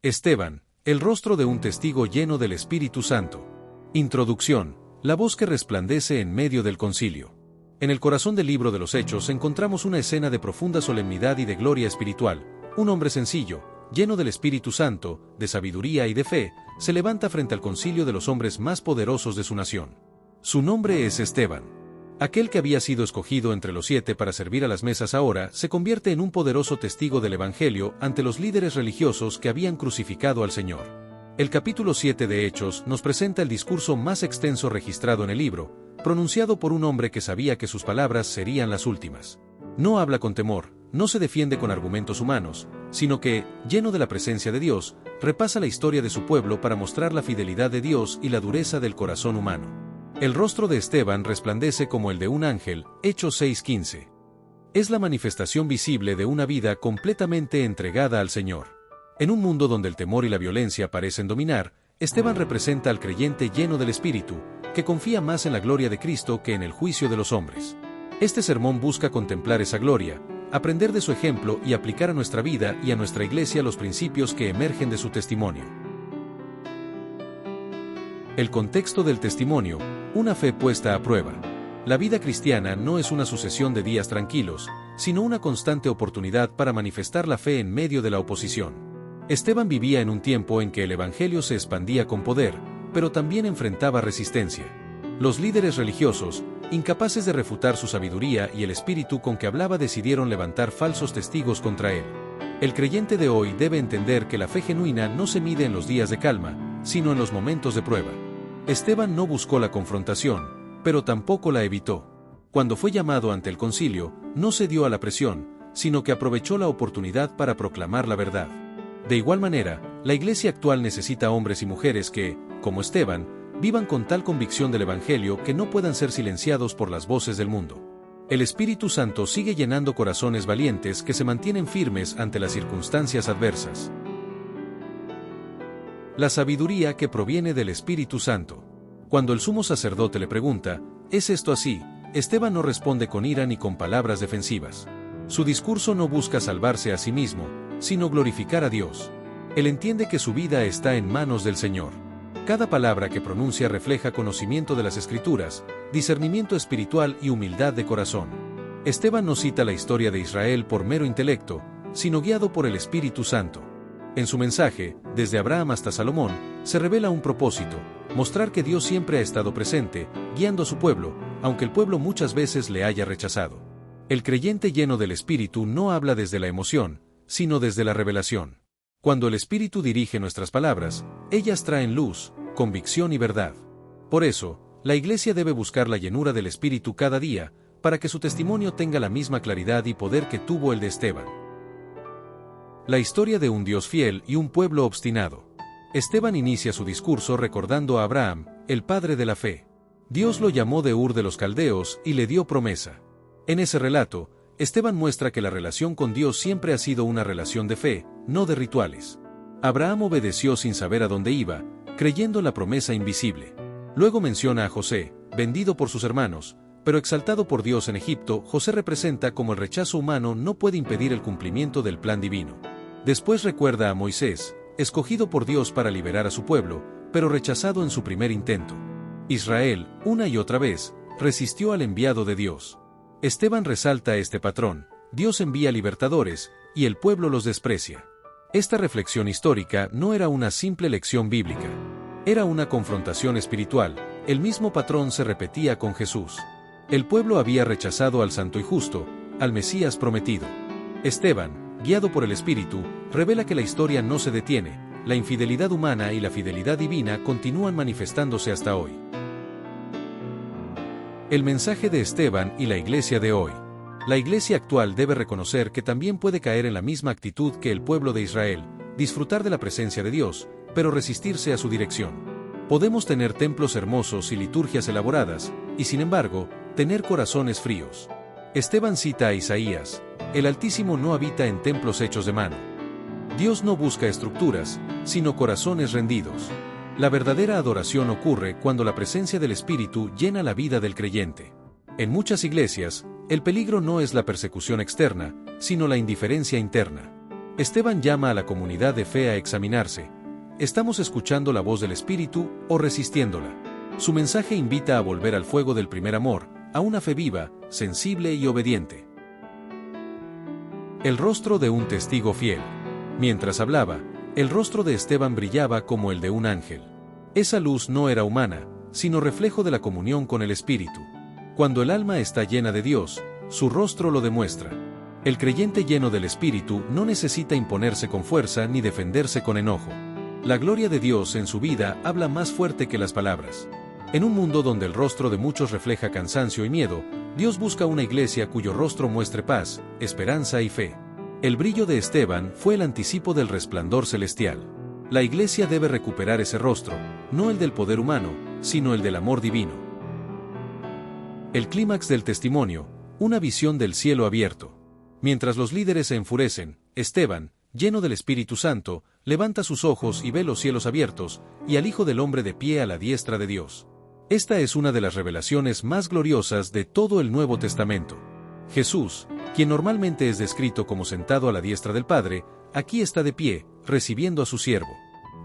Esteban, el rostro de un testigo lleno del Espíritu Santo. Introducción, la voz que resplandece en medio del concilio. En el corazón del libro de los Hechos encontramos una escena de profunda solemnidad y de gloria espiritual. Un hombre sencillo, lleno del Espíritu Santo, de sabiduría y de fe, se levanta frente al concilio de los hombres más poderosos de su nación. Su nombre es Esteban. Aquel que había sido escogido entre los 7 para servir a las mesas ahora se convierte en un poderoso testigo del Evangelio ante los líderes religiosos que habían crucificado al Señor. El capítulo 7 de Hechos nos presenta el discurso más extenso registrado en el libro, pronunciado por un hombre que sabía que sus palabras serían las últimas. No habla con temor, no se defiende con argumentos humanos, sino que, lleno de la presencia de Dios, repasa la historia de su pueblo para mostrar la fidelidad de Dios y la dureza del corazón humano. El rostro de Esteban resplandece como el de un ángel, Hechos 6:15. Es la manifestación visible de una vida completamente entregada al Señor. En un mundo donde el temor y la violencia parecen dominar, Esteban representa al creyente lleno del Espíritu, que confía más en la gloria de Cristo que en el juicio de los hombres. Este sermón busca contemplar esa gloria, aprender de su ejemplo y aplicar a nuestra vida y a nuestra iglesia los principios que emergen de su testimonio. El contexto del testimonio, una fe puesta a prueba. La vida cristiana no es una sucesión de días tranquilos, sino una constante oportunidad para manifestar la fe en medio de la oposición. Esteban vivía en un tiempo en que el Evangelio se expandía con poder, pero también enfrentaba resistencia. Los líderes religiosos, incapaces de refutar su sabiduría y el espíritu con que hablaba, decidieron levantar falsos testigos contra él. El creyente de hoy debe entender que la fe genuina no se mide en los días de calma, sino en los momentos de prueba. Esteban no buscó la confrontación, pero tampoco la evitó. Cuando fue llamado ante el concilio, no cedió a la presión, sino que aprovechó la oportunidad para proclamar la verdad. De igual manera, la iglesia actual necesita hombres y mujeres que, como Esteban, vivan con tal convicción del Evangelio que no puedan ser silenciados por las voces del mundo. El Espíritu Santo sigue llenando corazones valientes que se mantienen firmes ante las circunstancias adversas. La sabiduría que proviene del Espíritu Santo. Cuando el sumo sacerdote le pregunta, ¿es esto así?, Esteban no responde con ira ni con palabras defensivas. Su discurso no busca salvarse a sí mismo, sino glorificar a Dios. Él entiende que su vida está en manos del Señor. Cada palabra que pronuncia refleja conocimiento de las Escrituras, discernimiento espiritual y humildad de corazón. Esteban no cita la historia de Israel por mero intelecto, sino guiado por el Espíritu Santo. En su mensaje, desde Abraham hasta Salomón, se revela un propósito: mostrar que Dios siempre ha estado presente, guiando a su pueblo, aunque el pueblo muchas veces le haya rechazado. El creyente lleno del Espíritu no habla desde la emoción, sino desde la revelación. Cuando el Espíritu dirige nuestras palabras, ellas traen luz, convicción y verdad. Por eso, la iglesia debe buscar la llenura del Espíritu cada día, para que su testimonio tenga la misma claridad y poder que tuvo el de Esteban. La historia de un Dios fiel y un pueblo obstinado. Esteban inicia su discurso recordando a Abraham, el padre de la fe. Dios lo llamó de Ur de los Caldeos y le dio promesa. En ese relato, Esteban muestra que la relación con Dios siempre ha sido una relación de fe, no de rituales. Abraham obedeció sin saber a dónde iba, creyendo la promesa invisible. Luego menciona a José, vendido por sus hermanos, pero exaltado por Dios en Egipto. José representa cómo el rechazo humano no puede impedir el cumplimiento del plan divino. Después recuerda a Moisés, escogido por Dios para liberar a su pueblo, pero rechazado en su primer intento. Israel, una y otra vez, resistió al enviado de Dios. Esteban resalta este patrón: Dios envía libertadores, y el pueblo los desprecia. Esta reflexión histórica no era una simple lección bíblica. Era una confrontación espiritual. El mismo patrón se repetía con Jesús. El pueblo había rechazado al Santo y Justo, al Mesías prometido. Esteban, guiado por el Espíritu, revela que la historia no se detiene, la infidelidad humana y la fidelidad divina continúan manifestándose hasta hoy. El mensaje de Esteban y la iglesia de hoy. La iglesia actual debe reconocer que también puede caer en la misma actitud que el pueblo de Israel, disfrutar de la presencia de Dios, pero resistirse a su dirección. Podemos tener templos hermosos y liturgias elaboradas, y sin embargo, tener corazones fríos. Esteban cita a Isaías: el Altísimo no habita en templos hechos de mano. Dios no busca estructuras, sino corazones rendidos. La verdadera adoración ocurre cuando la presencia del Espíritu llena la vida del creyente. En muchas iglesias, el peligro no es la persecución externa, sino la indiferencia interna. Esteban llama a la comunidad de fe a examinarse. ¿Estamos escuchando la voz del Espíritu o resistiéndola? Su mensaje invita a volver al fuego del primer amor, a una fe viva, sensible y obediente. El rostro de un testigo fiel. Mientras hablaba, el rostro de Esteban brillaba como el de un ángel. Esa luz no era humana, sino reflejo de la comunión con el Espíritu. Cuando el alma está llena de Dios, su rostro lo demuestra. El creyente lleno del Espíritu no necesita imponerse con fuerza ni defenderse con enojo. La gloria de Dios en su vida habla más fuerte que las palabras. En un mundo donde el rostro de muchos refleja cansancio y miedo, Dios busca una iglesia cuyo rostro muestre paz, esperanza y fe. El brillo de Esteban fue el anticipo del resplandor celestial. La iglesia debe recuperar ese rostro, no el del poder humano, sino el del amor divino. El clímax del testimonio, una visión del cielo abierto. Mientras los líderes se enfurecen, Esteban, lleno del Espíritu Santo, levanta sus ojos y ve los cielos abiertos, y al Hijo del Hombre de pie a la diestra de Dios. Esta es una de las revelaciones más gloriosas de todo el Nuevo Testamento. Jesús, quien normalmente es descrito como sentado a la diestra del Padre, aquí está de pie, recibiendo a su siervo.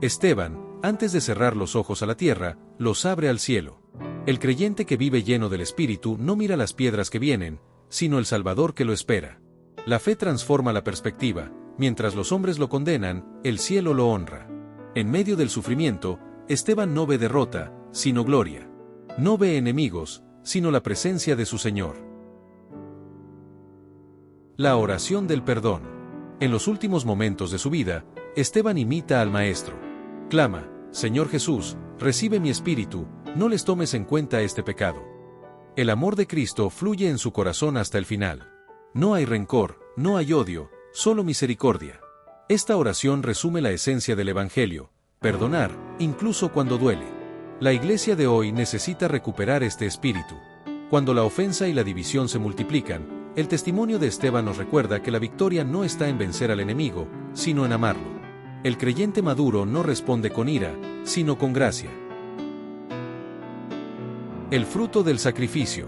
Esteban, antes de cerrar los ojos a la tierra, los abre al cielo. El creyente que vive lleno del Espíritu no mira las piedras que vienen, sino el Salvador que lo espera. La fe transforma la perspectiva. Mientras los hombres lo condenan, el cielo lo honra. En medio del sufrimiento, Esteban no ve derrota, sino gloria. No ve enemigos, sino la presencia de su Señor. La oración del perdón. En los últimos momentos de su vida, Esteban imita al Maestro. Clama: Señor Jesús, recibe mi espíritu, no les tomes en cuenta este pecado. El amor de Cristo fluye en su corazón hasta el final. No hay rencor, no hay odio, solo misericordia. Esta oración resume la esencia del Evangelio: perdonar, incluso cuando duele. La iglesia de hoy necesita recuperar este espíritu. Cuando la ofensa y la división se multiplican, el testimonio de Esteban nos recuerda que la victoria no está en vencer al enemigo, sino en amarlo. El creyente maduro no responde con ira, sino con gracia. El fruto del sacrificio.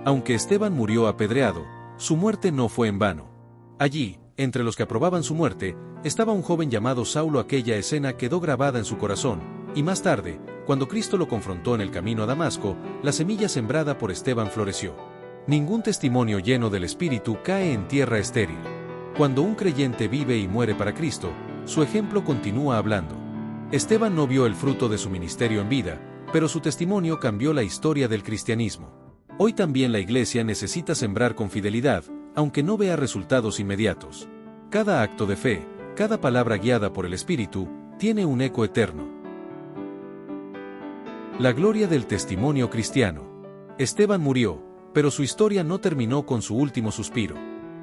Aunque Esteban murió apedreado, su muerte no fue en vano. Allí, entre los que aprobaban su muerte, estaba un joven llamado Saulo. Aquella escena quedó grabada en su corazón, y más tarde, cuando Cristo lo confrontó en el camino a Damasco, la semilla sembrada por Esteban floreció. Ningún testimonio lleno del Espíritu cae en tierra estéril. Cuando un creyente vive y muere para Cristo, su ejemplo continúa hablando. Esteban no vio el fruto de su ministerio en vida, pero su testimonio cambió la historia del cristianismo. Hoy también la iglesia necesita sembrar con fidelidad, aunque no vea resultados inmediatos. Cada acto de fe, cada palabra guiada por el Espíritu, tiene un eco eterno. La gloria del testimonio cristiano. Esteban murió, pero su historia no terminó con su último suspiro.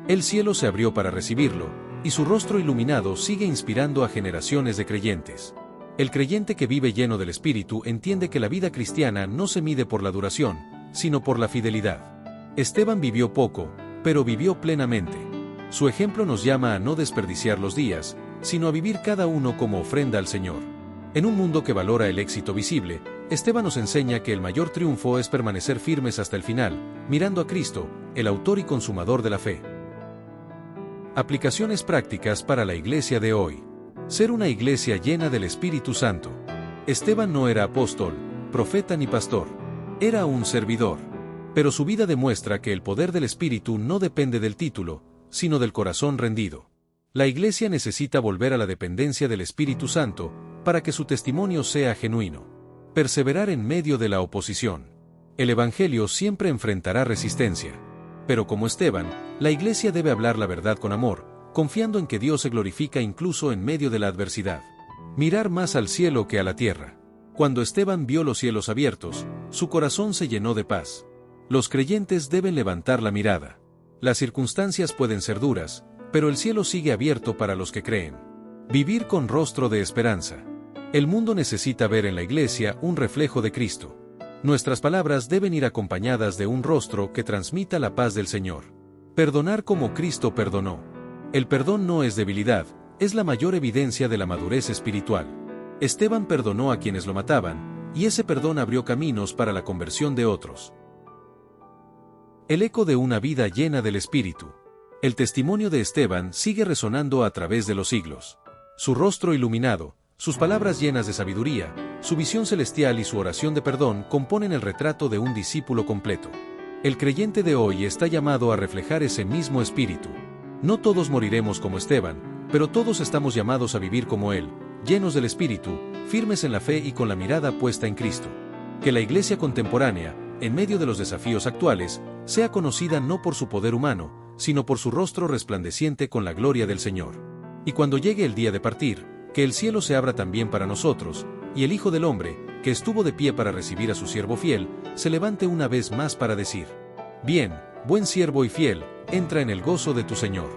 El cielo se abrió para recibirlo, y su rostro iluminado sigue inspirando a generaciones de creyentes. El creyente que vive lleno del Espíritu entiende que la vida cristiana no se mide por la duración, sino por la fidelidad. Esteban vivió poco, pero vivió plenamente. Su ejemplo nos llama a no desperdiciar los días, sino a vivir cada uno como ofrenda al Señor. En un mundo que valora el éxito visible, Esteban nos enseña que el mayor triunfo es permanecer firmes hasta el final, mirando a Cristo, el autor y consumador de la fe. Aplicaciones prácticas para la iglesia de hoy. Ser una iglesia llena del Espíritu Santo. Esteban no era apóstol, profeta ni pastor. Era un servidor. Pero su vida demuestra que el poder del Espíritu no depende del título, sino del corazón rendido. La iglesia necesita volver a la dependencia del Espíritu Santo, para que su testimonio sea genuino. Perseverar en medio de la oposición. El Evangelio siempre enfrentará resistencia. Pero como Esteban, la iglesia debe hablar la verdad con amor, confiando en que Dios se glorifica incluso en medio de la adversidad. Mirar más al cielo que a la tierra. Cuando Esteban vio los cielos abiertos, su corazón se llenó de paz. Los creyentes deben levantar la mirada. Las circunstancias pueden ser duras, pero el cielo sigue abierto para los que creen. Vivir con rostro de esperanza. El mundo necesita ver en la iglesia un reflejo de Cristo. Nuestras palabras deben ir acompañadas de un rostro que transmita la paz del Señor. Perdonar como Cristo perdonó. El perdón no es debilidad, es la mayor evidencia de la madurez espiritual. Esteban perdonó a quienes lo mataban, y ese perdón abrió caminos para la conversión de otros. El eco de una vida llena del Espíritu. El testimonio de Esteban sigue resonando a través de los siglos. Su rostro iluminado, sus palabras llenas de sabiduría, su visión celestial y su oración de perdón componen el retrato de un discípulo completo. El creyente de hoy está llamado a reflejar ese mismo espíritu. No todos moriremos como Esteban, pero todos estamos llamados a vivir como él, llenos del espíritu, firmes en la fe y con la mirada puesta en Cristo. Que la Iglesia contemporánea, en medio de los desafíos actuales, sea conocida no por su poder humano, sino por su rostro resplandeciente con la gloria del Señor. Y cuando llegue el día de partir, que el cielo se abra también para nosotros, y el Hijo del Hombre, que estuvo de pie para recibir a su siervo fiel, se levante una vez más para decir: Bien, buen siervo y fiel, entra en el gozo de tu Señor.